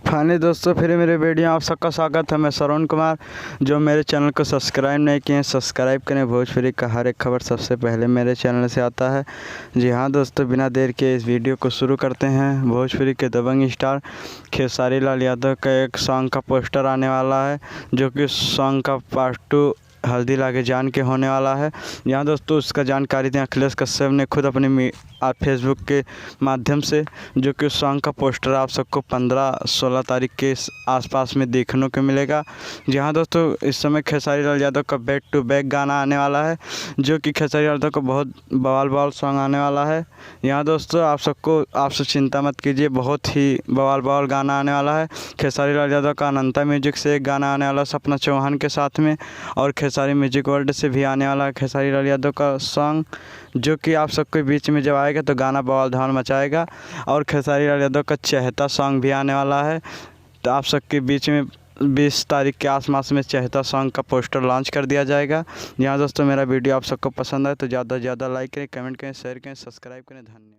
Finally दोस्तों फिर मेरे वीडियो आप सबका स्वागत है। मैं श्रवण कुमार। जो मेरे चैनल को सब्सक्राइब नहीं किए हैं सब्सक्राइब करें। भोजपुरी का हर एक खबर सबसे पहले मेरे चैनल से आता है। जी हाँ दोस्तों, बिना देर के इस वीडियो को शुरू करते हैं। भोजपुरी के दबंग स्टार खेसारी लाल यादव का एक सॉन्ग का पोस्टर आने वाला है, जो कि सॉन्ग का पार्ट 2 हल्दी लागे जान के होने वाला है। यहाँ दोस्तों उसका जानकारी दें अखिलेश कश्यप ने खुद अपने फेसबुक के माध्यम से, जो कि उस सॉन्ग का पोस्टर आप सबको 15-16 तारीख के आसपास में देखने को मिलेगा। जहाँ दोस्तों इस समय खेसारी लाल यादव का बैक टू बैक गाना आने वाला है, जो कि खेसारी लाल यादव का बहुत बवाल सॉन्ग आने वाला है। यहाँ दोस्तों आप सब चिंता मत कीजिए, बहुत ही बवाल गाना आने वाला है। खेसारी लाल यादव का अनंता म्यूजिक से एक गाना आने वाला है सपना चौहान के साथ में, और खेसारी म्यूजिक वर्ल्ड से भी आने वाला है खेसारी लाल यादव का सॉन्ग, जो कि आप सबके बीच में जब आएगा तो गाना बवाल धमाल मचाएगा। और खेसारी लाल यादव का चहेता सॉन्ग भी आने वाला है, तो आप सबके बीच में 20 तारीख के आसपास में चहेता सॉन्ग का पोस्टर लॉन्च कर दिया जाएगा। यहाँ दोस्तों मेरा वीडियो आप सबको पसंद आए तो ज़्यादा से ज़्यादा लाइक करें, कमेंट करें, शेयर करें, सब्सक्राइब करें। धन्यवाद।